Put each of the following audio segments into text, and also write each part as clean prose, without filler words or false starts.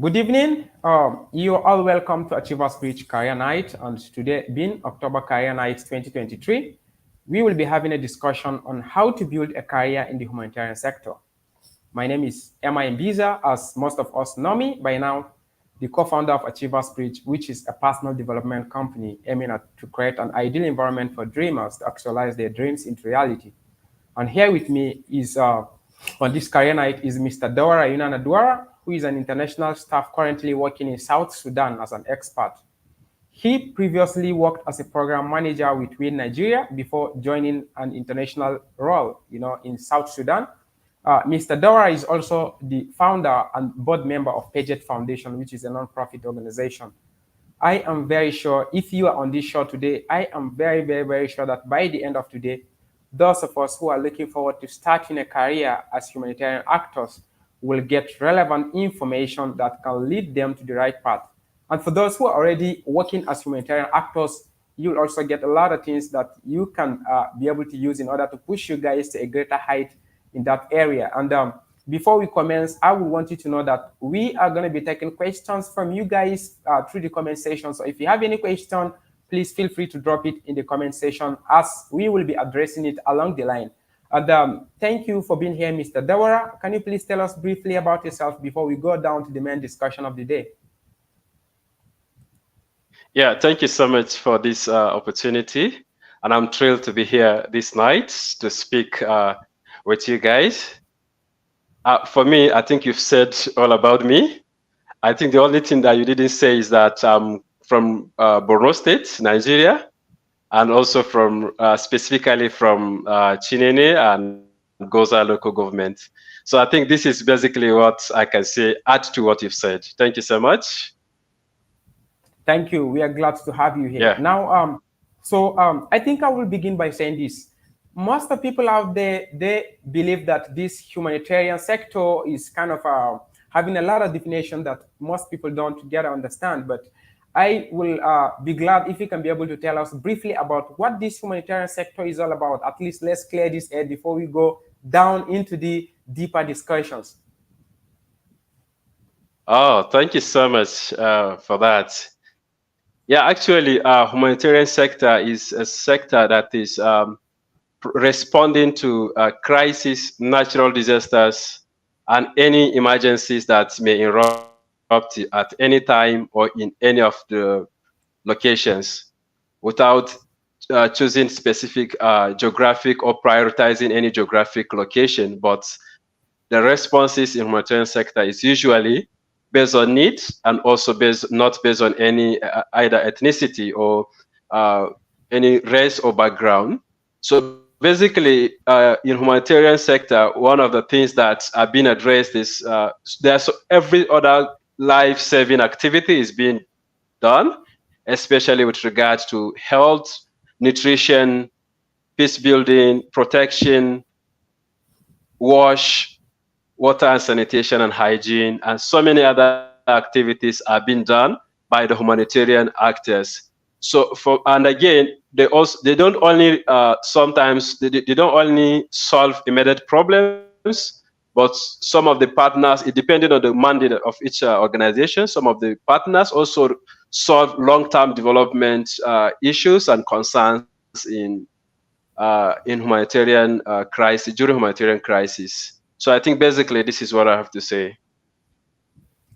Good evening. You're all welcome to Achievers Bridge Career Night. And today, being October Career Night 2023, we will be having a discussion on how to build a career in the humanitarian sector. My name is Emma Mbiza, as most of us know me by now, the co-founder of Achievers Bridge, which is a personal development company aiming to create an ideal environment for dreamers to actualize their dreams into reality. And here with me is, on this career night, is Mr. Dawara Yunana Duara, who is an international staff currently working in South Sudan as an expert. He previously worked as a program manager with WIN Nigeria before joining an international role, in South Sudan. Mr. Dawara is also the founder and board member of Paget Foundation, which is a non-profit organization. I am very sure if you are on this show today, I am very, very, very sure that by the end of today, those of us who are looking forward to starting a career as humanitarian actors will get relevant information that can lead them to the right path. And for those who are already working as humanitarian actors, you'll also get a lot of things that you can be able to use in order to push you guys to a greater height in that area. And before we commence, I would want you to know that we are going to be taking questions from you guys through the comment section. So if you have any question, please feel free to drop it in the comment section as we will be addressing it along the line. And thank you for being here, Mr. Dawara. Can you please tell us briefly about yourself before we go down to the main discussion of the day? Yeah, thank you so much for this opportunity. And I'm thrilled to be here this night to speak with you guys. For me, I think you've said all about me. I think the only thing that you didn't say is that I'm from Borno State, Nigeria, and also from specifically from Chinene and Goza local government. So I think this is basically what I can say, add to what you've said. Thank you so much. Thank you. We are glad to have you here. Yeah. Now, I think I will begin by saying this. Most of the people out there, they believe that this humanitarian sector is kind of having a lot of definition that most people don't get to understand. But I will be glad if you can be able to tell us briefly about what this humanitarian sector is all about. At least let's clear this air before we go down into the deeper discussions. Oh, thank you so much for that. Yeah, actually, humanitarian sector is a sector that is responding to crises, natural disasters, and any emergencies that may erupt at any time or in any of the locations without choosing specific geographic or prioritizing any geographic location. But the responses in humanitarian sector is usually based on needs and also not based on any either ethnicity or any race or background. So basically, in humanitarian sector, one of the things that are being addressed is every other life-saving activity is being done, especially with regard to health, nutrition, peace building, protection, water and sanitation and hygiene, and so many other activities are being done by the humanitarian actors. So and again, they don't only sometimes they don't only solve immediate problems, but some of the partners, it depending on the mandate of each organization, some of the partners also solve long-term development issues and concerns in humanitarian crisis, during humanitarian crisis. So I think basically this is what I have to say.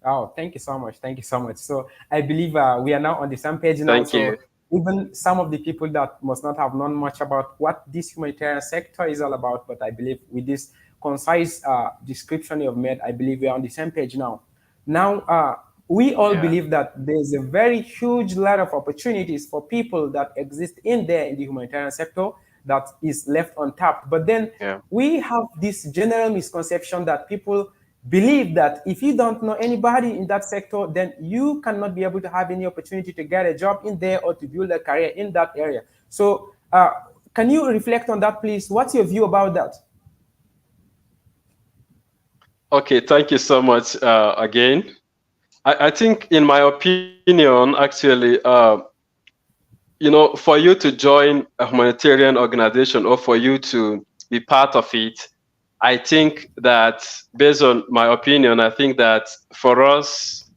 Oh, thank you so much. Thank you so much. So I believe we are now on the same page now. Thank you. Even some of the people that must not have known much about what this humanitarian sector is all about, but I believe with this concise description you've made, I believe we are on the same page now. Now, we all believe that there's a very huge lot of opportunities for people that exist in the humanitarian sector that is left untapped. But then we have this general misconception that people believe that if you don't know anybody in that sector, then you cannot be able to have any opportunity to get a job in there or to build a career in that area. So can you reflect on that, please? What's your view about that? Okay, thank you so much again. I think in my opinion, actually, for you to join a humanitarian organization or for you to be part of it, I think that based on my opinion, I think that for us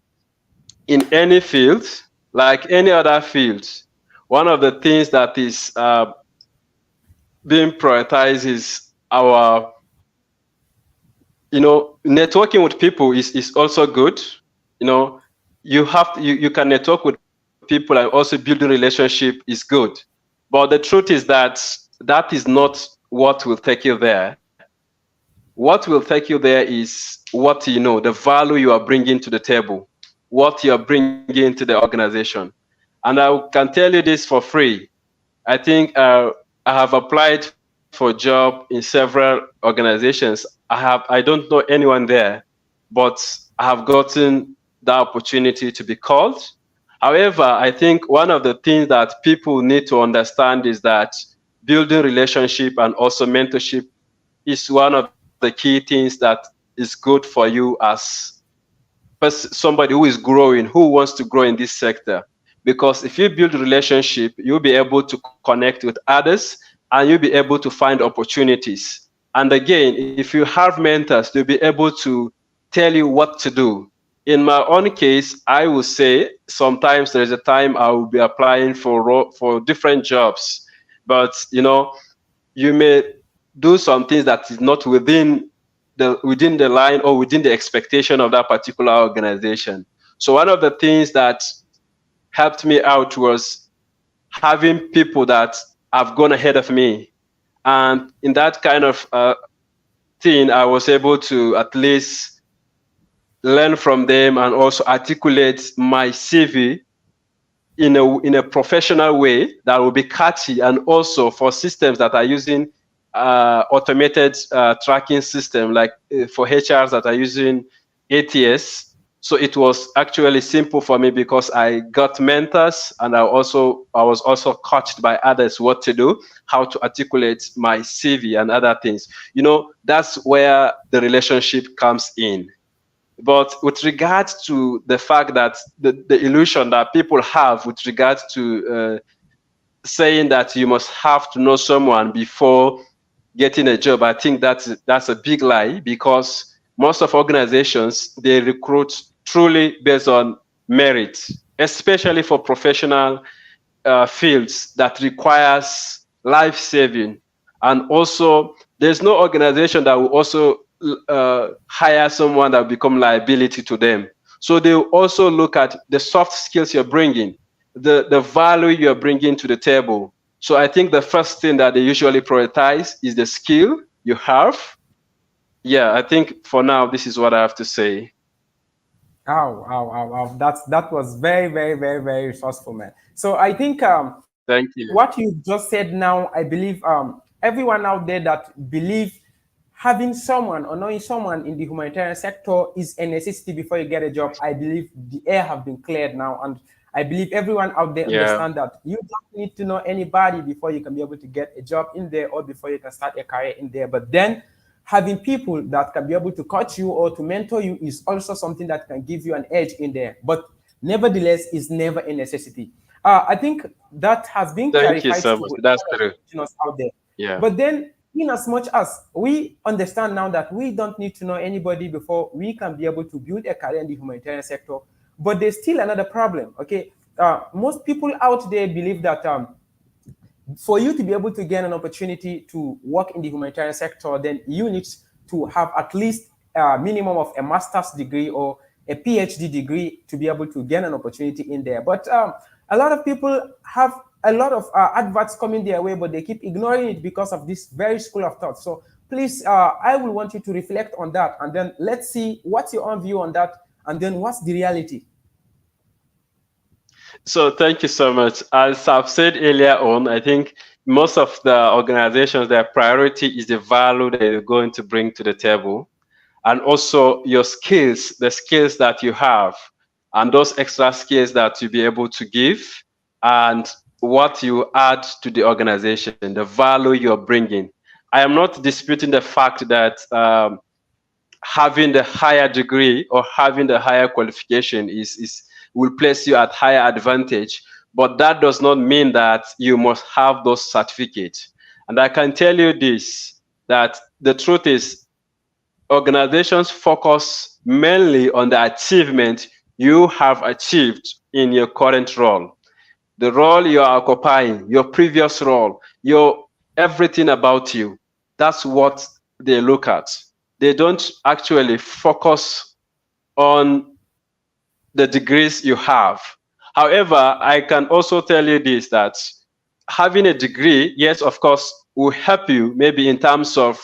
in any field, like any other field, one of the things that is being prioritized is our, networking with people is also good. You can network with people and also building relationship is good. But the truth is that that is not what will take you there. What will take you there is what you know, the value you are bringing to the table, what you are bringing to the organization. And I can tell you this for free. I think I have applied for job in several organizations. I don't know anyone there, but I have gotten the opportunity to be called. However, I think one of the things that people need to understand is that building relationship and also mentorship is one of the key things that is good for you as somebody who is growing, who wants to grow in this sector. Because if you build relationship, you'll be able to connect with others and you'll be able to find opportunities. And again, if you have mentors, they'll be able to tell you what to do. In my own case, I will say sometimes there is a time I will be applying for different jobs, but you may do some things that is not within the line or within the expectation of that particular organization. So one of the things that helped me out was having people that have gone ahead of me. And in that kind of thing, I was able to at least learn from them and also articulate my CV in a professional way that will be catchy, and also for systems that are using automated tracking system, like for HRs that are using ATS. So it was actually simple for me because I got mentors, and I was also coached by others what to do, how to articulate my CV and other things. That's where the relationship comes in. But with regards to the fact that the illusion that people have with regards to saying that you must have to know someone before getting a job, I think that's a big lie, because most of organizations, they recruit truly based on merit, especially for professional fields that requires life saving. And also, there's no organization that will also hire someone that will become liability to them. So they will also look at the soft skills you're bringing, the value you're bringing to the table. So I think the first thing that they usually prioritize is the skill you have. Yeah, I think for now, this is what I have to say. Wow. That was very, very, very, very resourceful, man. So I think Thank you. what you just said now, I believe everyone out there that believe having someone or knowing someone in the humanitarian sector is a necessity before you get a job, I believe the air have been cleared now. And I believe everyone out there understand that you don't need to know anybody before you can be able to get a job in there or before you can start a career in there. But then having people that can be able to coach you or to mentor you is also something that can give you an edge in there. But nevertheless, is never a necessity. I think that has been Thank you clarified so much. to That's true. out there. Yeah. But then, in as much as we understand now that we don't need to know anybody before we can be able to build a career in the humanitarian sector, but there's still another problem. Okay, most people out there believe that for you to be able to gain an opportunity to work in the humanitarian sector, then you need to have at least a minimum of a master's degree or a PhD degree to be able to gain an opportunity in there. But a lot of people have a lot of adverts coming their way, but they keep ignoring it because of this very school of thought. So please, I will want you to reflect on that, and then let's see what's your own view on that, and then what's the reality. So thank you so much. As I've said earlier on, I think most of the organizations, their priority is the value that you're going to bring to the table, and also your skills, the skills that you have, and those extra skills that you'll be able to give, and what you add to the organization, the value you're bringing. I am not disputing the fact that having the higher degree or having the higher qualification will place you at higher advantage, but that does not mean that you must have those certificates. And I can tell you this, that the truth is organizations focus mainly on the achievement you have achieved in your current role. The role you are occupying, your previous role, your everything about you. That's what they look at. They don't actually focus on the degrees you have. However, I can also tell you this, that having a degree, yes, of course, will help you maybe in terms of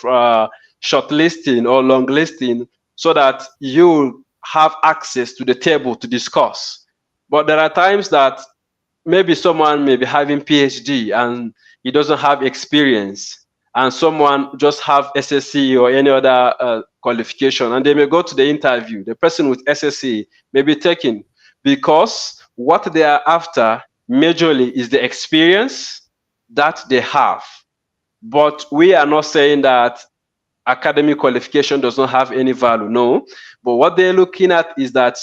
shortlisting or long listing, so that you have access to the table to discuss. But there are times that maybe someone may be having PhD and he doesn't have experience, and someone just have SSC or any other qualification, and they may go to the interview. The person with SSC may be taken because what they are after majorly is the experience that they have. But we are not saying that academic qualification does not have any value, no. But what they're looking at is that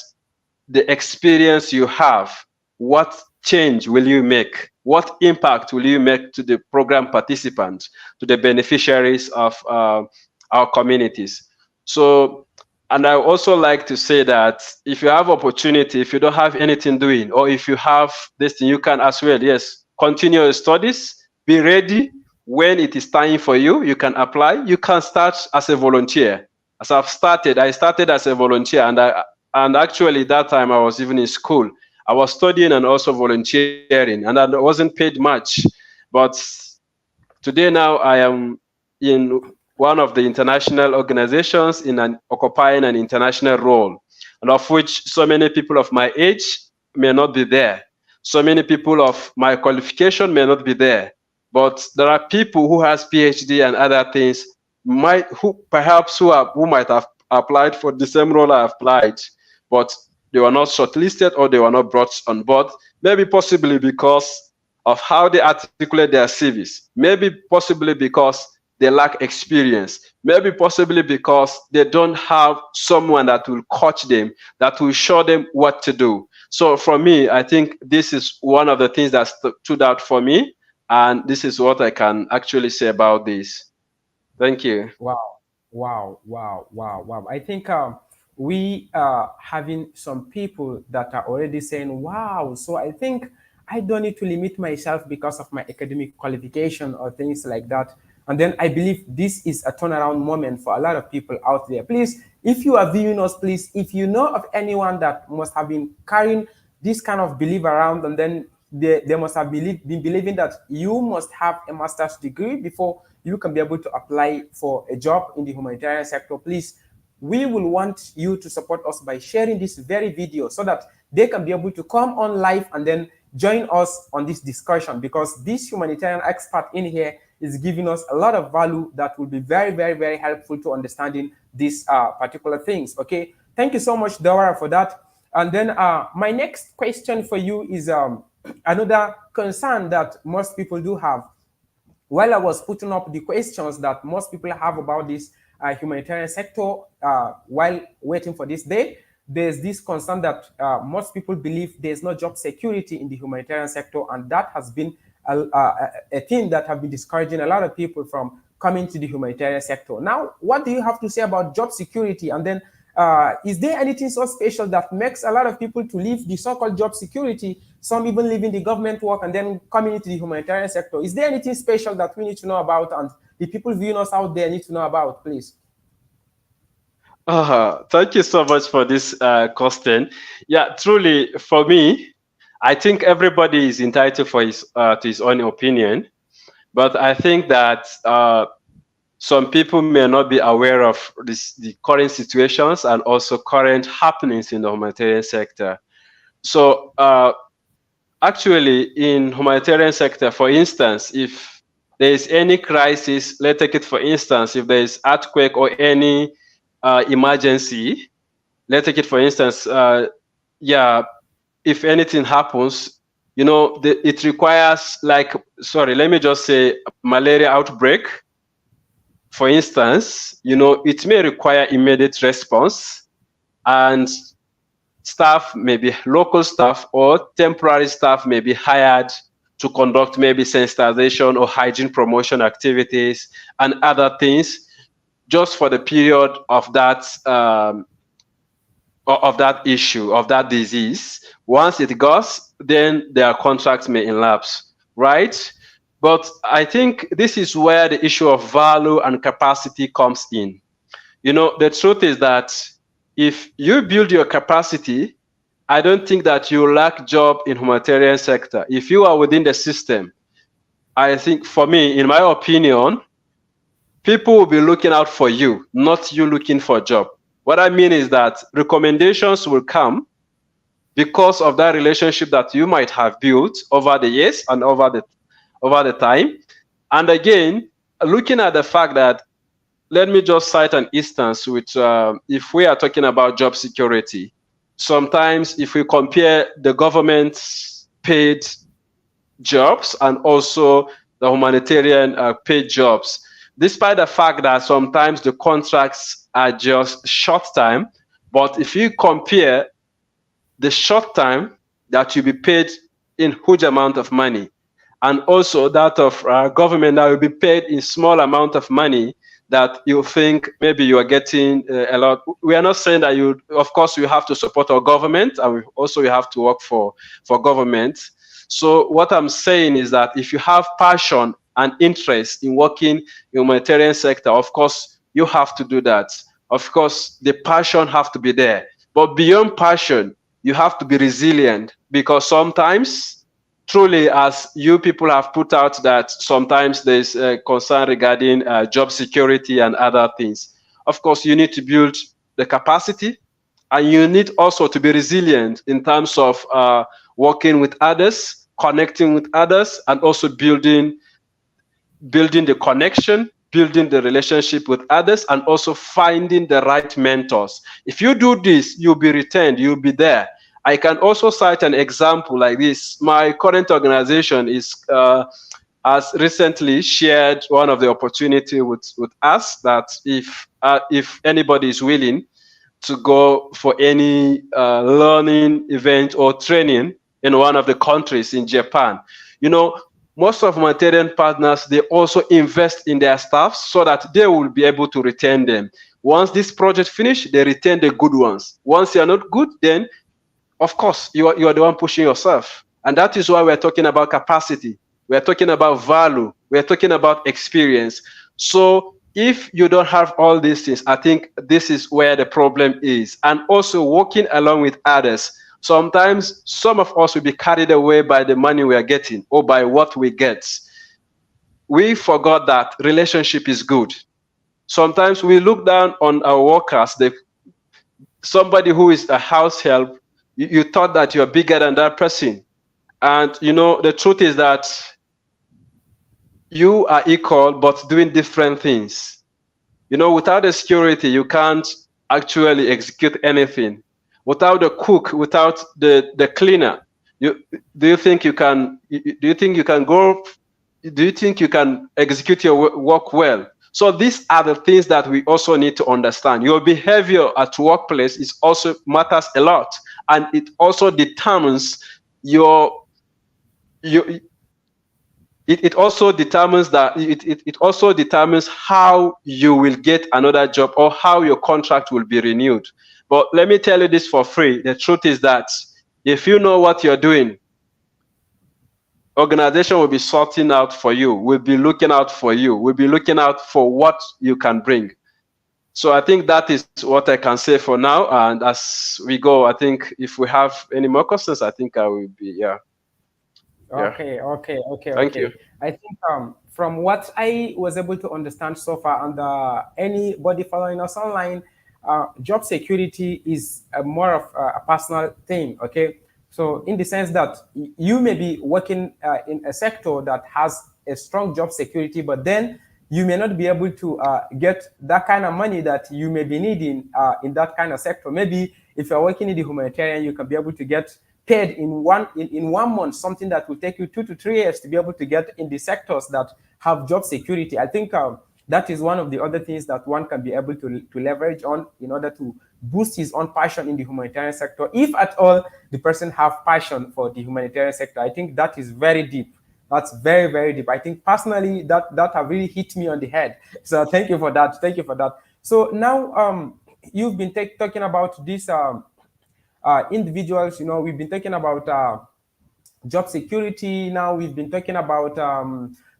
the experience you have, what change will you make? What impact will you make to the program participants, to the beneficiaries of our communities? So, and I also like to say that if you have opportunity, if you don't have anything doing, or if you have this thing, you can as well, yes, continue your studies, be ready. When it is time for you, you can apply. You can start as a volunteer. As I started as a volunteer, and actually that time I was even in school. I was studying and also volunteering, and I wasn't paid much. But today now I am in one of the international organizations occupying an international role, and of which so many people of my age may not be there. So many people of my qualification may not be there. But there are people who has PhD and other things who might have applied for the same role I applied, but they were not shortlisted or they were not brought on board, maybe possibly because of how they articulate their CVs, maybe possibly because they lack experience, maybe possibly because they don't have someone that will coach them, that will show them what to do. So for me, I think this is one of the things that stood out for me, and this is what I can actually say about this. Thank you. Wow. I think we are having some people that are already saying, wow. So I think I don't need to limit myself because of my academic qualification or things like that. And then I believe this is a turnaround moment for a lot of people out there. Please, if you are viewing us, please, if you know of anyone that must have been carrying this kind of belief around, and then they must have been believing that you must have a master's degree before you can be able to apply for a job in the humanitarian sector, please, we will want you to support us by sharing this very video so that they can be able to come on live and then join us on this discussion, because this humanitarian expert in here is giving us a lot of value that will be very helpful to understanding these particular things. Okay, thank you so much, Dora, for that. And then my next question for you is another concern that most people do have. While I was putting up the questions that most people have about this humanitarian sector while waiting for this day, there's this concern that most people believe there's no job security in the humanitarian sector, and that has been a thing that have been discouraging a lot of people from coming to the humanitarian sector. Now, what do you have to say about job security? And then is there anything so special that makes a lot of people to leave the so-called job security, some even leaving the government work and then coming into the humanitarian sector? Is there anything special that we need to know about and the people viewing us out there need to know about, please? Thank you so much for this question. Yeah, truly, for me, I think everybody is entitled for to his own opinion, but I think that some people may not be aware of the current situations and also current happenings in the humanitarian sector. So actually, in humanitarian sector, for instance, if there is any crisis, let's take it for instance, if there is earthquake or any emergency, let's take it for instance, if anything happens, you know, it requires, like, sorry, let me just say malaria outbreak, for instance, you know, it may require immediate response, and staff, maybe local staff or temporary staff, may be hired to conduct maybe sensitization or hygiene promotion activities and other things just for the period of that of that issue, of that disease. Once it goes, then their contracts may elapse, right? But I think this is where the issue of value and capacity comes in. The truth is that if you build your capacity, I don't think that you lack job in humanitarian sector. If you are within the system, I think, for me, in my opinion, people will be looking out for you, not you looking for a job. What I mean is that recommendations will come because of that relationship that you might have built over the years and over the time. And again, looking at the fact that, let me just cite an instance with, if we are talking about job security, sometimes if we compare the government's paid jobs and also the humanitarian paid jobs, despite the fact that sometimes the contracts are just short time, but if you compare the short time that you'll be paid in huge amount of money, and also that of government that will be paid in small amount of money, that you think maybe you are getting a lot. We are not saying that of course, you have to support our government, and you have to work for government. So what I'm saying is that if you have passion and interest in working in humanitarian sector, of course, you have to do that. Of course, the passion have to be there. But beyond passion, you have to be resilient, because sometimes, truly, as you people have put out, that sometimes there's a concern regarding job security and other things. Of course, you need to build the capacity, and you need also to be resilient in terms of working with others, connecting with others, and also building the connection, building the relationship with others, and also finding the right mentors. If you do this, you'll be retained, you'll be there. I can also cite an example like this. My current organization has recently shared one of the opportunity with us, that if anybody is willing to go for any learning event or training in one of the countries in Japan, most of humanitarian partners, they also invest in their staff so that they will be able to retain them. Once this project finish, they retain the good ones. Once you are not good, then of course you are the one pushing yourself. And that is why we're talking about capacity. We're talking about value. We're talking about experience. So if you don't have all these things, I think this is where the problem is. And also working along with others. Sometimes some of us will be carried away by the money we are getting or by what we get. We forgot that relationship is good. Sometimes we look down on our workers. Somebody who is a house help, you thought that you're bigger than that person. And the truth is that you are equal, but doing different things. Without the security, you can't actually execute anything. Without the cook, without the cleaner, do you think you can execute your work well? So these are the things that we also need to understand. Your behavior at workplace also matters a lot, and it also determines it also determines how you will get another job or how your contract will be renewed. But let me tell you this for free. The truth is that if you know what you're doing, organization will be sorting out for you, will be looking out for you, will be looking out for what you can bring. So I think that is what I can say for now. And as we go, I think if we have any more questions, I think I will be, yeah. Okay. Thank you. I think from what I was able to understand so far, and anybody following us online, job security is more of a personal thing. Okay, so in the sense that you may be working in a sector that has a strong job security, but then you may not be able to get that kind of money that you may be needing in that kind of sector. Maybe if you're working in the humanitarian, you can be able to get paid in one month, something that will take you 2 to 3 years to be able to get in the sectors that have job security. I think that is one of the other things that one can be able to leverage on in order to boost his own passion in the humanitarian sector. If at all the person have passion for the humanitarian sector, I think that is very deep. That's very, very deep. I think personally that have really hit me on the head. So thank you for that. So now you've been talking about this individuals, we've been talking about job security. Now we've been talking about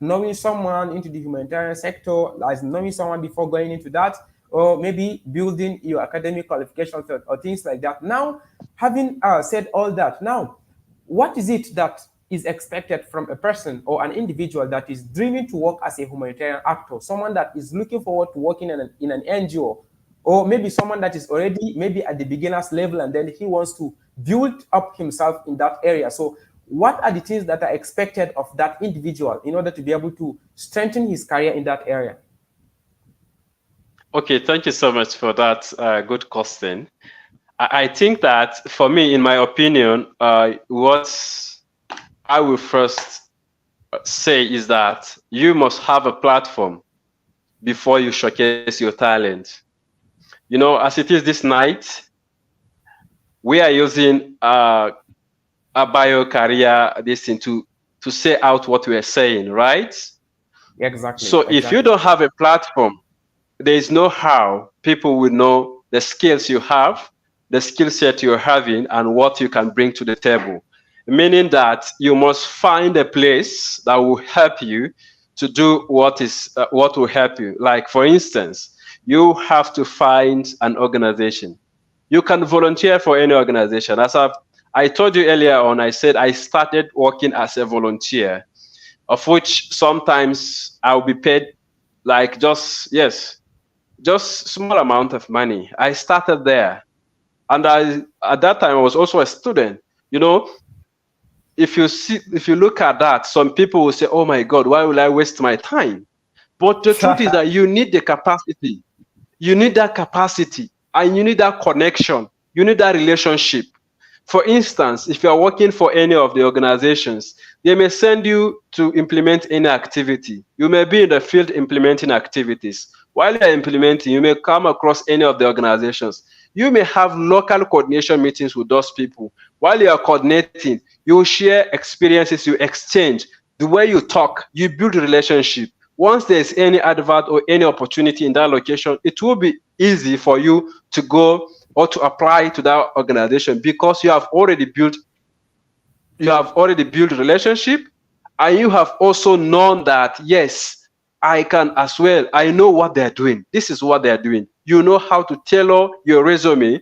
knowing someone into the humanitarian sector, as knowing someone before going into that, or maybe building your academic qualifications or things like that. Now, having said all that, now, what is it that is expected from a person or an individual that is dreaming to work as a humanitarian actor, someone that is looking forward to working in an NGO, or maybe someone that is already maybe at the beginner's level and then he wants to build up himself in that area? So what are the things that are expected of that individual in order to be able to strengthen his career in that area? Okay, thank you so much for that good question. I think that for me, in my opinion, what I will first say is that you must have a platform before you showcase your talent. As it is this night, we are using a bio career this thing to say out what we are saying, right? Exactly. So if you don't have a platform, there is no how people will know the skills you have, the skill set you're having, and what you can bring to the table. Meaning that you must find a place that will help you to do what will help you. Like, for instance, you have to find an organization. You can volunteer for any organization. As I told you earlier on, I said I started working as a volunteer, of which sometimes I'll be paid like just small amount of money. I started there. And at that time, I was also a student. If you look at that, some people will say, oh my God, why will I waste my time? But the truth is that you need the capacity. You need that capacity, and you need that connection. You need that relationship. For instance, if you are working for any of the organizations, they may send you to implement any activity. You may be in the field implementing activities. While you are implementing, you may come across any of the organizations. You may have local coordination meetings with those people. While you are coordinating, you will share experiences, you exchange. The way you talk, you build a relationship. Once there's any advert or any opportunity in that location, it will be easy for you to go or to apply to that organization, because you have already built relationship, and you have also known that, yes, I can as well. I know what they're doing. This is what they're doing. You know how to tailor your resume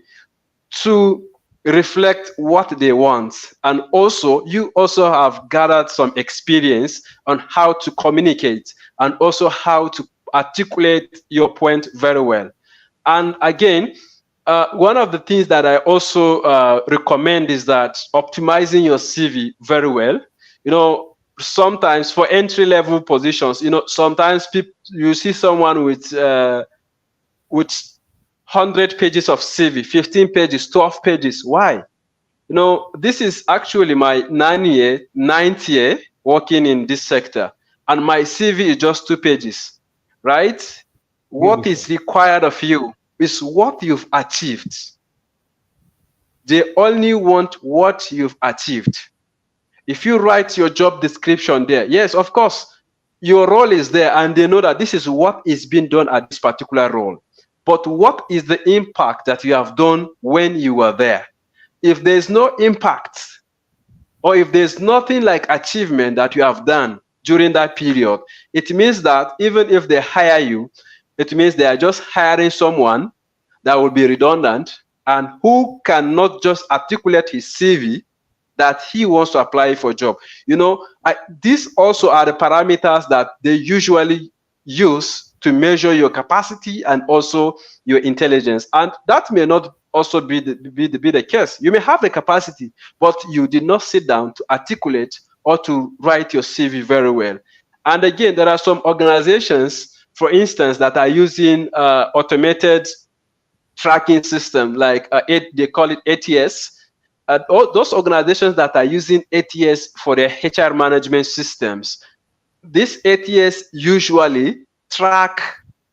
to reflect what they want. And also, you also have gathered some experience on how to communicate and also how to articulate your point very well. And again, one of the things that I also recommend is that optimizing your CV very well. Sometimes for entry-level positions, sometimes you see someone with 100 pages of CV, 15 pages, 12 pages. Why? This is actually my ninth year working in this sector, and my CV is just 2 pages, right? What is required of you is what you've achieved. They only want what you've achieved. If you write your job description there, yes, of course, your role is there, and they know that this is what is being done at this particular role. But what is the impact that you have done when you were there? If there's no impact, or if there's nothing like achievement that you have done during that period, it means that even if they hire you, it means they are just hiring someone that will be redundant and who cannot just articulate his CV that he wants to apply for a job. These also are the parameters that they usually use to measure your capacity and also your intelligence. And that may not also be the case. You may have the capacity, but you did not sit down to articulate or to write your CV very well. And again, there are some organizations, for instance, that are using automated tracking system, like they call it ATS. Those organizations that are using ATS for their HR management systems, this ATS usually track,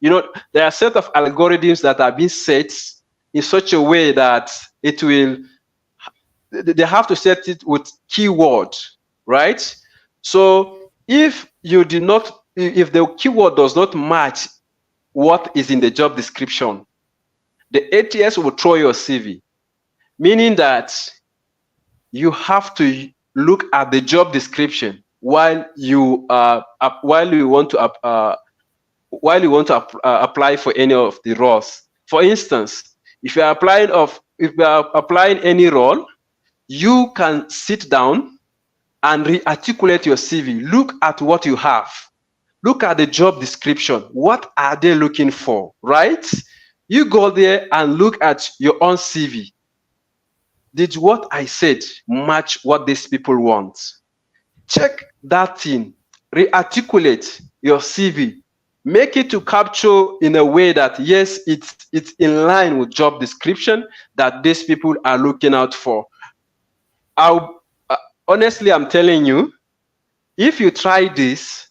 there are a set of algorithms that are being set in such a way that they have to set it with keywords, right? So if the keyword does not match what is in the job description, the ATS will throw your CV. meaning that you have to look at the job description while you want to apply for any of the roles. For instance, if you are applying any role, you can sit down and re-articulate your CV. Look at what you have. Look at the job description. What are they looking for, right? You go there and look at your own CV. Did what I said match what these people want? Check that thing. Re-articulate your CV. Make it to capture in a way that, yes, it's in line with job description that these people are looking out for. Honestly, I'm telling you, if you try this,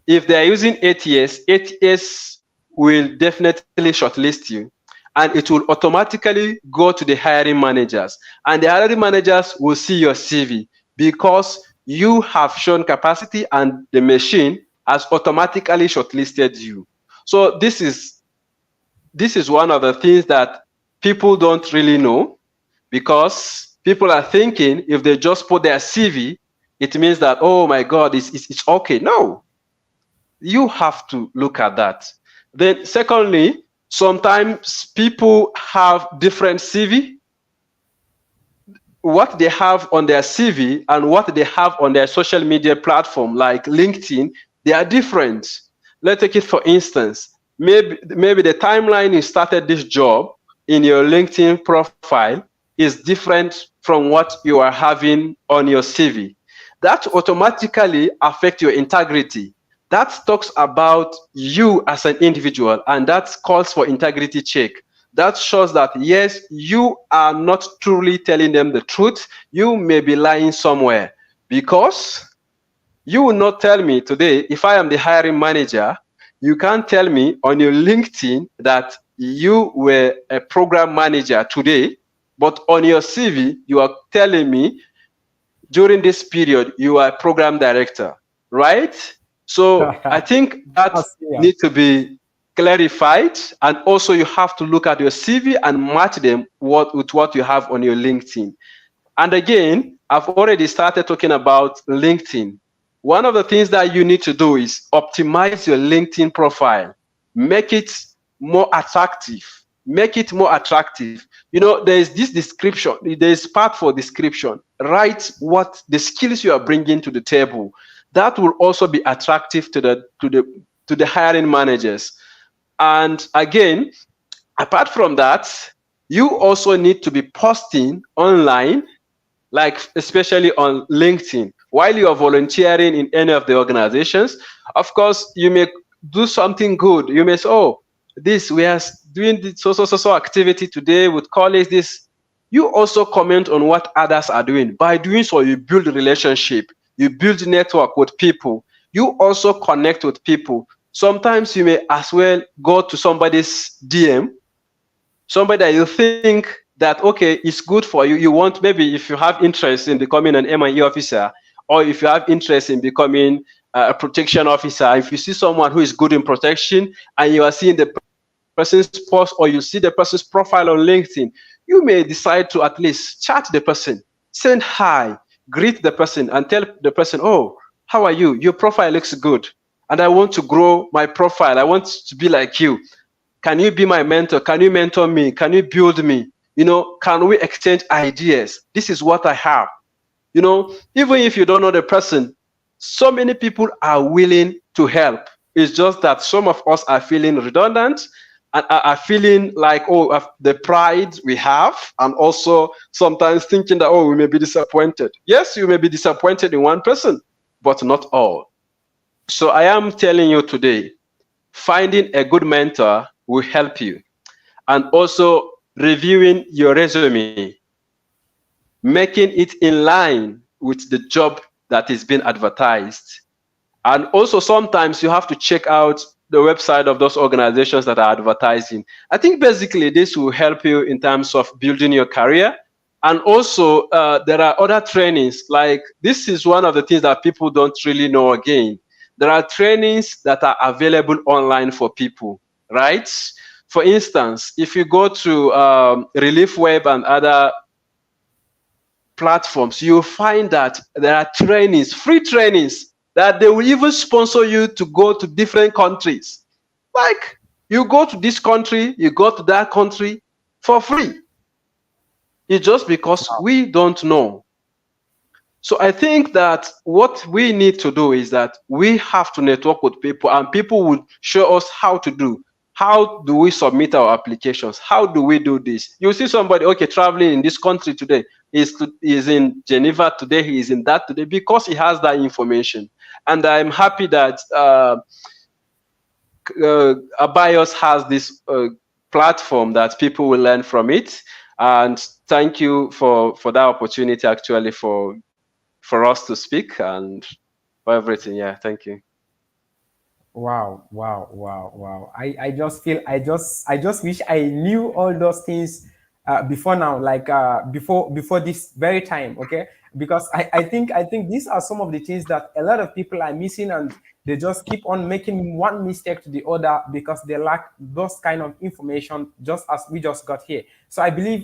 if they're using ATS will definitely shortlist you, and it will automatically go to the hiring managers, and the hiring managers will see your CV because you have shown capacity and the machine has automatically shortlisted you. So this is one of the things that people don't really know, because people are thinking if they just put their CV, it means that, oh my God, it's okay. No, you have to look at that. Then secondly, sometimes people have different CV. What they have on their CV and what they have on their social media platform like LinkedIn, they are different. Let's take it for instance. Maybe the timeline you started this job in your LinkedIn profile is different from what you are having on your CV. That automatically affects your integrity. That talks about you as an individual, and that calls for integrity check. That shows that, yes, you are not truly telling them the truth. You may be lying somewhere, because you will not tell me today, if I am the hiring manager, you can't tell me on your LinkedIn that you were a program manager today, but on your CV, you are telling me during this period, you are a program director, right? So I think that needs to be clarified, and also you have to look at your CV and match them with what you have on your LinkedIn. And again, I've already started talking about LinkedIn. One of the things that you need to do is optimize your LinkedIn profile, make it more attractive. Make it more attractive. You know, there is this description. There is part for description. Write what the skills you are bringing to the table. That will also be attractive to the hiring managers. And again, apart from that, you also need to be posting online, like especially on LinkedIn, while you are volunteering in any of the organizations. Of course, you may do something good. You may say, oh, we are doing this so activity today with colleagues. This, you also comment on what others are doing. By doing so, you build a relationship, you build network with people, you also connect with people. Sometimes you may as well go to somebody's DM, somebody that you think that, okay, it's good for you. You want, maybe if you have interest in becoming an M&E officer, or if you have interest in becoming a protection officer, if you see someone who is good in protection and you are seeing the person's post, or you see the person's profile on LinkedIn, you may decide to at least chat the person, send hi, greet the person, and tell the person, oh, how are you? Your profile looks good, and I want to grow my profile. I want to be like you. Can you be my mentor? Can you mentor me? Can you build me? You know, can we exchange ideas? This is what I have. You know, even if you don't know the person, so many people are willing to help. It's just that some of us are feeling redundant and are feeling like, oh, the pride we have, and also sometimes thinking that, oh, we may be disappointed. Yes, you may be disappointed in one person, but not all. So I am telling you today, finding a good mentor will help you. And also reviewing your resume, making it in line with the job that is being advertised. And also sometimes you have to check out the website of those organizations that are advertising. I think basically this will help you in terms of building your career. And also there are other trainings, like this is one of the things that people don't really know again. There are trainings that are available online for people, right? For instance, if you go to Relief Web and other platforms, you'll find that there are trainings, free trainings, that they will even sponsor you to go to different countries. Like, you go to this country, you go to that country for free. It's just because we don't know. So I think that what we need to do is that we have to network with people, and people will show us how to do. How do we submit our applications? How do we do this? You see somebody, okay, traveling in this country today, is in Geneva today, he is in that today, because he has that information. And I'm happy that Abios has this platform that people will learn from it. And thank you for that opportunity, actually, for us to speak and for everything. Yeah, thank you. Wow, wow, wow, wow. I just feel I just wish I knew all those things before now, like before this very time, okay? Because I think these are some of the things that a lot of people are missing, and they just keep on making one mistake to the other because they lack those kind of information, just as we just got here. So I believe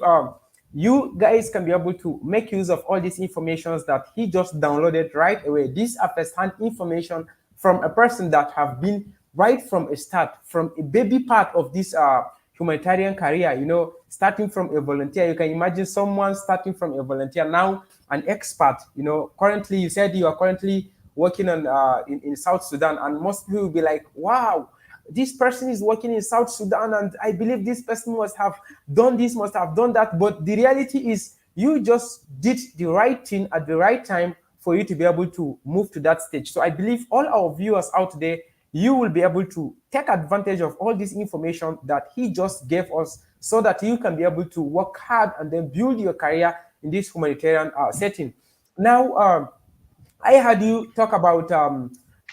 you guys can be able to make use of all these informations that he just downloaded right away. These are first-hand information from a person that have been right from a start, from a baby part of this humanitarian career, you know, starting from a volunteer. You can imagine someone starting from a volunteer, now an expert. You know, currently, you said you are currently working on in South Sudan, and most people will be like, wow, this person is working in South Sudan, and I believe this person must have done this, must have done that. But the reality is, you just did the right thing at the right time for you to be able to move to that stage. So I believe all our viewers out there, you will be able to take advantage of all this information that he just gave us, so that you can be able to work hard and then build your career in this humanitarian setting. Now, I heard you talk about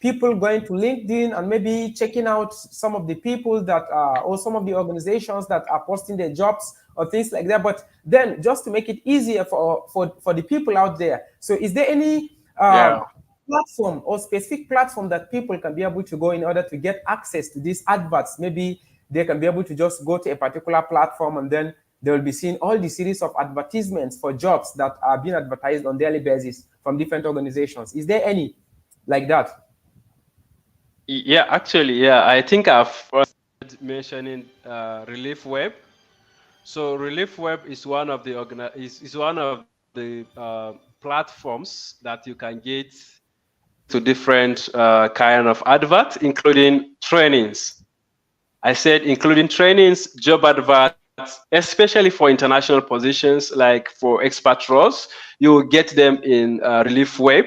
people going to LinkedIn and maybe checking out some of the people that or some of the organizations that are posting their jobs or things like that. But then, just to make it easier for the people out there, so is there any platform or specific platform that people can be able to go in order to get access to these adverts? Maybe they can be able to just go to a particular platform, and then they will be seeing all the series of advertisements for jobs that are being advertised on daily basis from different organizations. Is there any like that? Yeah, actually, yeah. I think I've mentioning Relief Web. So Relief Web is one of the platforms that you can get to different kind of adverts, including trainings. I said including trainings, job adverts, especially for international positions, like for expert roles, you will get them in Relief Web,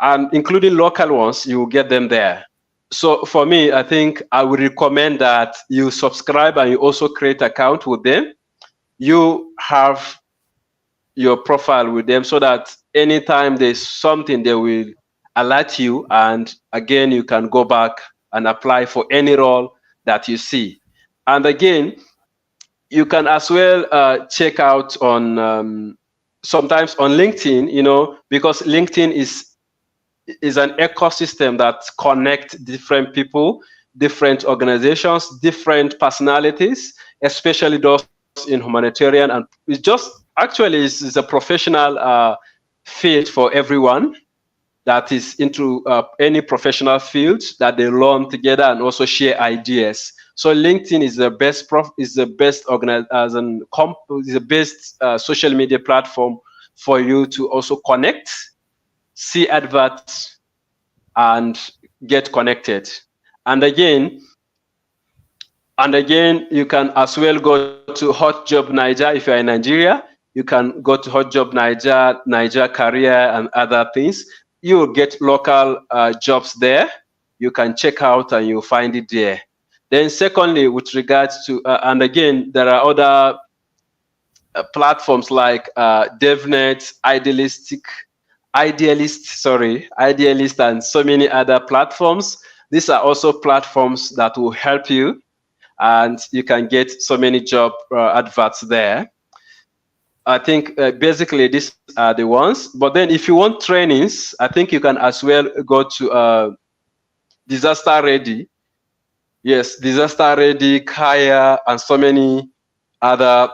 and including local ones, you will get them there. So for me, I think I would recommend that you subscribe and you also create an account with them. You have your profile with them, so that anytime there's something, they will alert you, and again, you can go back and apply for any role that you see. And again, you can as well check out on sometimes on LinkedIn, you know, because LinkedIn is an ecosystem that connects different people, different organizations, different personalities, especially those in humanitarian. And it's just actually is a professional field for everyone that is into any professional field, that they learn together and also share ideas. So LinkedIn is the best social media platform for you to also connect, see adverts, and get connected. And again, you can as well go to Hot Job Niger. If you're in Nigeria, you can go to Hot Job Niger, Niger Career, and other things. You will get local jobs there. You can check out and you'll find it there. Then secondly, with regards to, and again, there are other platforms like DevNet, Idealist, and so many other platforms. These are also platforms that will help you, and you can get so many job adverts there. I think basically these are the ones. But then if you want trainings, I think you can as well go to Disaster Ready. Yes, disaster ready, Kaya, and so many other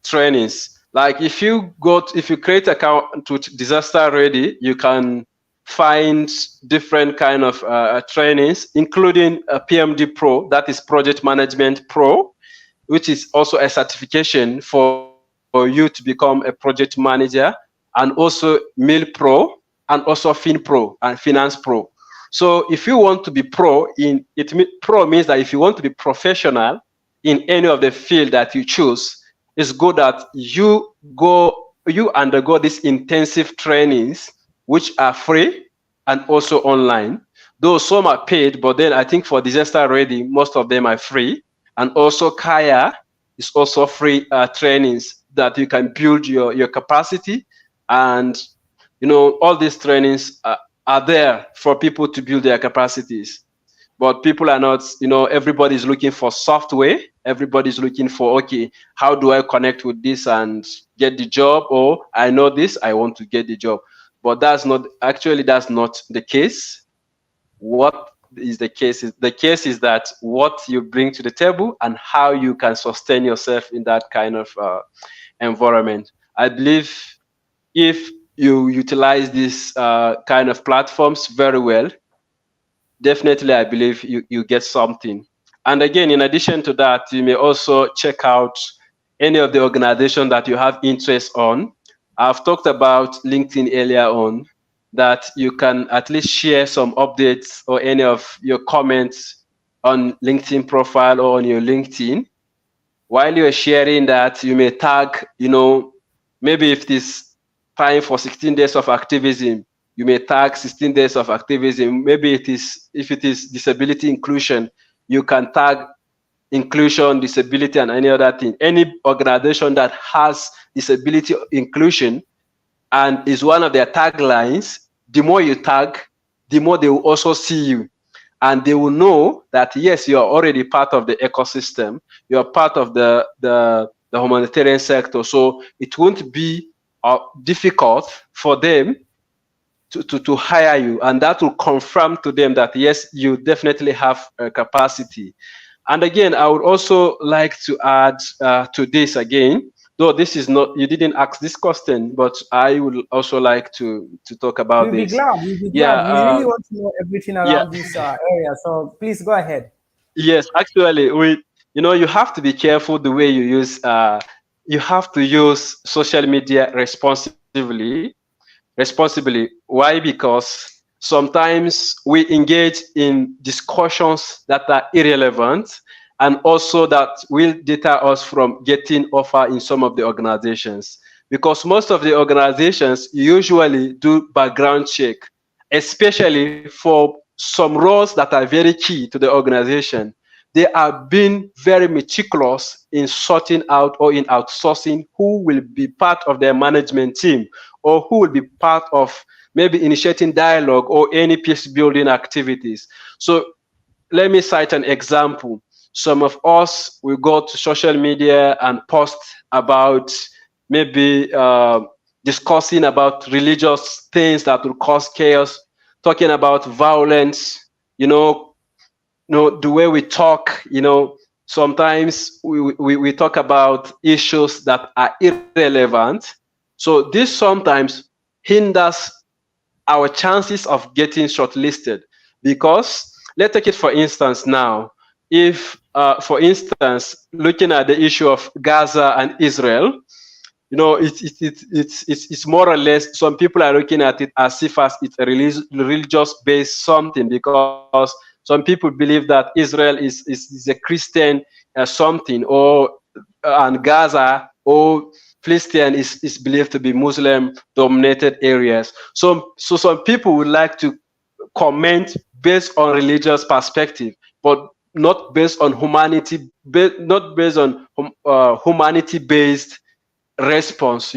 trainings. Like if you if you create account with disaster ready, you can find different kind of trainings, including a PMD Pro, that is Project Management Pro, which is also a certification for you to become a project manager, and also Mill Pro, and also Fin Pro and Finance Pro. So if you want to be pro in it, pro means that if you want to be professional in any of the field that you choose, it's good that you undergo these intensive trainings, which are free and also online. Though some are paid, but then I think for disaster ready, most of them are free. And also Kaya is also free trainings that you can build your capacity. And all these trainings are there for people to build their capacities. But people are not, everybody's looking for software. Everybody's looking for, okay, how do I connect with this and get the job? Or I know this, I want to get the job. But that's not the case. What is the case? The case is that what you bring to the table and how you can sustain yourself in that kind of environment. I believe if you utilize these kind of platforms very well, definitely I believe you get something. And again, in addition to that, you may also check out any of the organization that you have interest on. I've talked about LinkedIn earlier on, that you can at least share some updates or any of your comments on LinkedIn profile or on your LinkedIn. While you're sharing that, you may tag, maybe if this time for 16 days of activism, you may tag 16 days of activism. Maybe if it is disability inclusion, you can tag inclusion, disability, and any other thing. Any organization that has disability inclusion and is one of their taglines, the more you tag, the more they will also see you. And they will know that, yes, you are already part of the ecosystem. You are part of the humanitarian sector. So it won't be difficult for them to hire you. And that will confirm to them that, yes, you definitely have a capacity. And again, I would also like to add to this again, though this is not, you didn't ask this question, but I would also like to talk about We'll be this. glad. We'll be Yeah, glad. We really want to know everything yeah, around this area. So please go ahead. yes. Actually, you have to be careful the way you use. You have to use social media responsibly. Why? Because sometimes we engage in discussions that are irrelevant, and also that will deter us from getting offer in some of the organizations. Because most of the organizations usually do background check, especially for some roles that are very key to the organization. They are being very meticulous in sorting out or in outsourcing who will be part of their management team, or who will be part of maybe initiating dialogue or any peace building activities. So let me cite an example. Some of us will go to social media and post about maybe discussing about religious things that will cause chaos, talking about violence, the way we talk, sometimes we talk about issues that are irrelevant. So this sometimes hinders our chances of getting shortlisted. Because let's take it for instance now, if for instance, looking at the issue of Gaza and Israel, it's more or less, some people are looking at it as if as it's a religious based something, because some people believe that Israel is a Christian something, or and Gaza or Palestine is believed to be Muslim dominated areas. So some people would like to comment based on religious perspective, but not based on humanity, not based on humanity based response.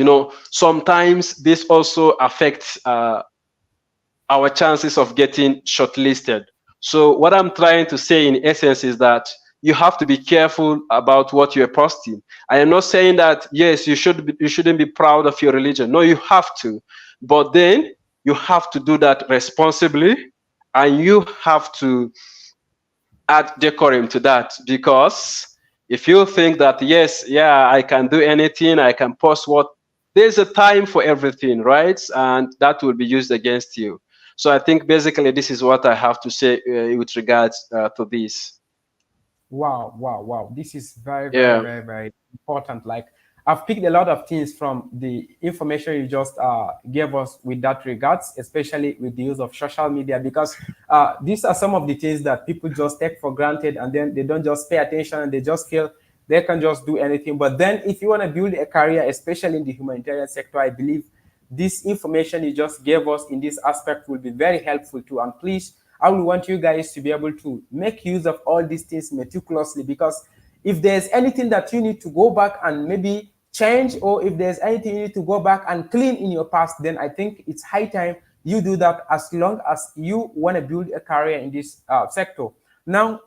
Sometimes this also affects our chances of getting shortlisted. So what I'm trying to say in essence is that you have to be careful about what you're posting. I am not saying that yes, you shouldn't be proud of your religion. No, you have to, but then you have to do that responsibly, and you have to add decorum to that, because if you think that, yes, yeah, I can do anything, I can post what, there's a time for everything, right? And that will be used against you. So I think basically this is what I have to say with regards to this. Wow, wow, wow. This is very, very, Yeah. very, very important. Like, I've picked a lot of things from the information you just gave us with that regards, especially with the use of social media, because these are some of the things that people just take for granted, and then they don't just pay attention, and they just feel they can just do anything. But then if you want to build a career, especially in the humanitarian sector, I believe this information you just gave us in this aspect will be very helpful too. And please, I will want you guys to be able to make use of all these things meticulously, because if there's anything that you need to go back and maybe change, or if there's anything you need to go back and clean in your past, then I think it's high time you do that, as long as you want to build a career in this sector. Now,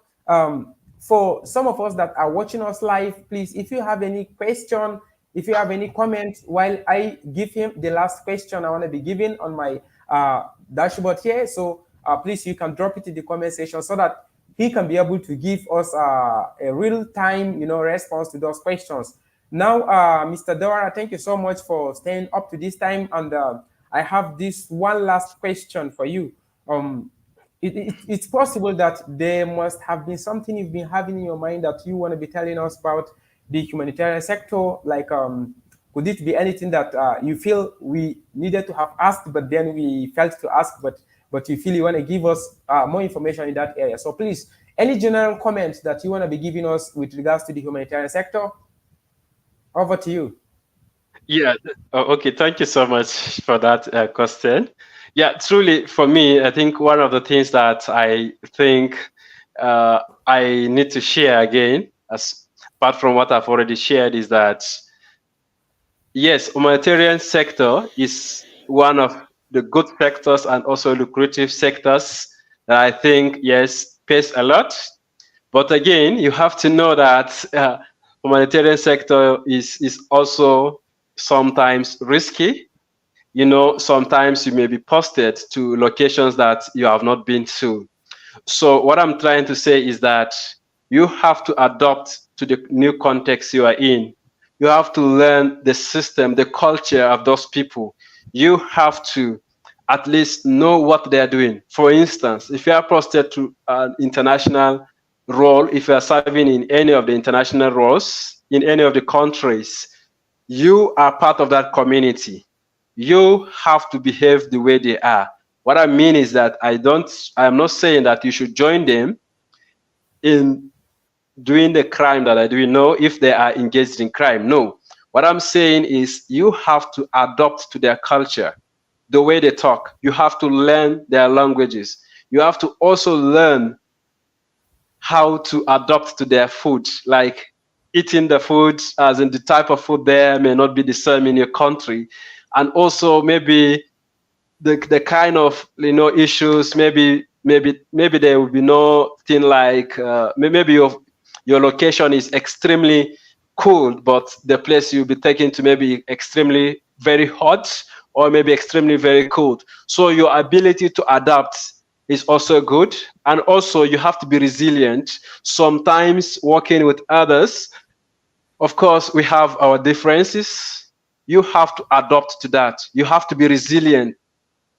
for some of us that are watching us live, please, if you have any question, if you have any comments, while I give him the last question I want to be giving on my dashboard here, so please, you can drop it in the comment section so that he can be able to give us a real-time, response to those questions. Now, Mr. Dora, thank you so much for staying up to this time, and I have this one last question for you. It's possible that there must have been something you've been having in your mind that you want to be telling us about the humanitarian sector. Like, could it be anything that you feel we needed to have asked, but then we felt to ask, but you feel you want to give us more information in that area? So please, any general comments that you want to be giving us with regards to the humanitarian sector? Over to you. Yeah. Okay. Thank you so much for that question. Yeah, truly, for me, I think one of the things that I think I need to share again, as apart from what I've already shared, is that yes, humanitarian sector is one of the good sectors and also lucrative sectors that I think, yes, pays a lot. But again, you have to know that humanitarian sector is also sometimes risky. Sometimes you may be posted to locations that you have not been to. So what I'm trying to say is that you have to adapt to the new context you are in. You have to learn the system, the culture of those people. You have to at least know what they're doing. For instance, if you are posted to an international role, if you are serving in any of the international roles in any of the countries, you are part of that community. You have to behave the way they are. What I mean is that I'm not saying that you should join them in doing the crime that I do. No, if they are engaged in crime, no. What I'm saying is you have to adapt to their culture, the way they talk. You have to learn their languages. You have to also learn how to adapt to their food, like eating the food, as in the type of food there may not be the same in your country. And also maybe the kind of issues, maybe there will be no thing like maybe your location is extremely cold, but the place you'll be taken to maybe extremely very hot, or maybe extremely very cold. So your ability to adapt is also good. And also you have to be resilient. Sometimes working with others, of course, we have our differences. You have to adapt to that. You have to be resilient.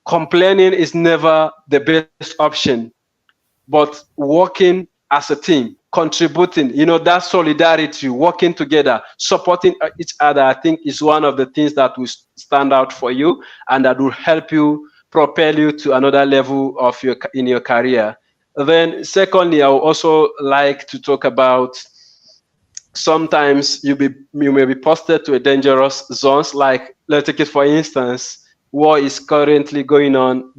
Complaining is never the best option, but working as a team, contributing, that solidarity, working together, supporting each other, I think is one of the things that will stand out for you and that will help you propel you to another level of in your career. Then secondly, I would also like to talk about sometimes you may be posted to a dangerous zones. Like, let's take it for instance, war is currently going on,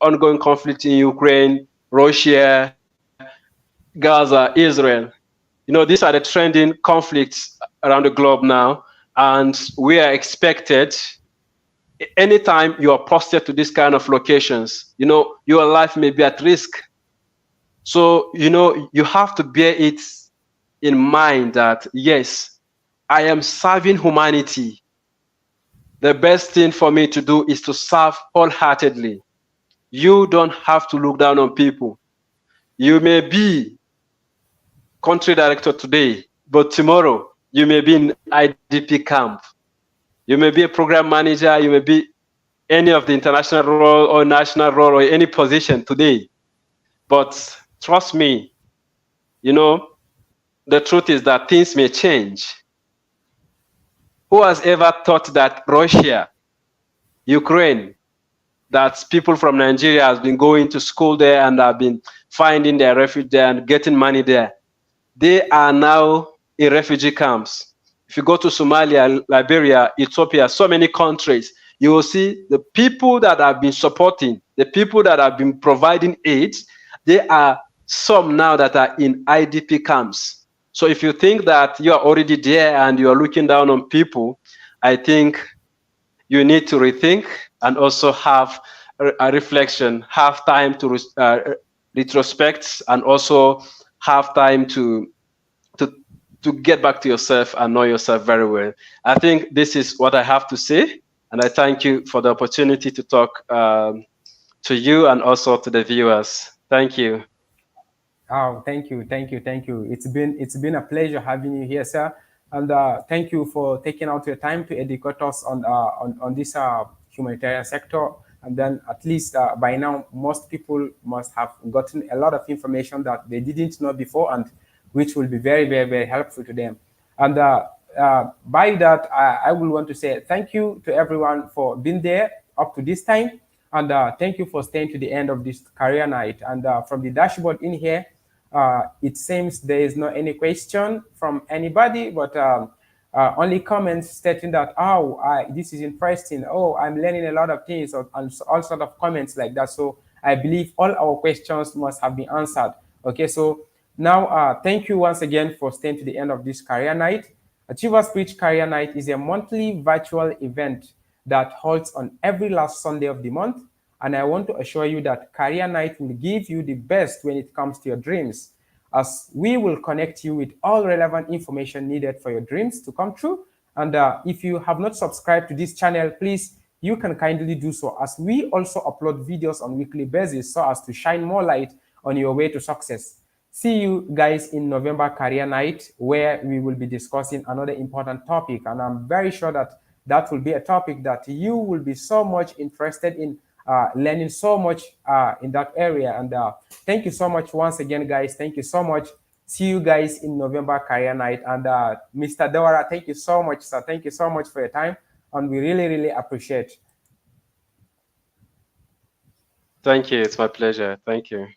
ongoing conflict in Ukraine, Russia, Gaza, Israel. These are the trending conflicts around the globe now, and we are expected, anytime you are posted to this kind of locations, your life may be at risk. So, you have to bear it in mind that, yes, I am serving humanity. The best thing for me to do is to serve wholeheartedly. You don't have to look down on people. You may be country director today, but tomorrow you may be in IDP camp. You may be a program manager, you may be any of the international role or national role or any position today. But trust me, you know, the truth is that things may change. Who has ever thought that Russia, Ukraine, that people from Nigeria has been going to school there and have been finding their refuge there and getting money there? They are now in refugee camps. If you go to Somalia, Liberia, Ethiopia, so many countries, you will see the people that have been supporting, the people that have been providing aid, they are some now that are in IDP camps. So if you think that you are already there and you are looking down on people, I think you need to rethink and also have a reflection, have time to retrospect, and also have time to get back to yourself and know yourself very well. I think this is what I have to say, and I thank you for the opportunity to talk to you and also to the viewers. Thank you. Oh, thank you. It's been a pleasure having you here, sir. And thank you for taking out your time to educate us on this humanitarian sector. And then at least by now, most people must have gotten a lot of information that they didn't know before, and which will be very, very, very helpful to them. And by that, I will want to say thank you to everyone for being there up to this time. And thank you for staying to the end of this career night. And from the dashboard in here, it seems there is no any question from anybody, but only comments stating that, oh, this is interesting. Oh, I'm learning a lot of things, and all sort of comments like that. So I believe all our questions must have been answered. Okay, so now thank you once again for staying to the end of this career night. Achievers Preach Career Night is a monthly virtual event that holds on every last Sunday of the month. And I want to assure you that Career Night will give you the best when it comes to your dreams, as we will connect you with all relevant information needed for your dreams to come true. And if you have not subscribed to this channel, please, you can kindly do so, as we also upload videos on a weekly basis so as to shine more light on your way to success. See you guys in November Career Night, where we will be discussing another important topic. And I'm very sure that that will be a topic that you will be so much interested in learning so much in that area. And thank you so much once again, guys. Thank you so much. See you guys in November Career Night. And Mr. Dawara, thank you so much, sir. Thank you so much for your time. And we really, really appreciate. Thank you. It's my pleasure. Thank you.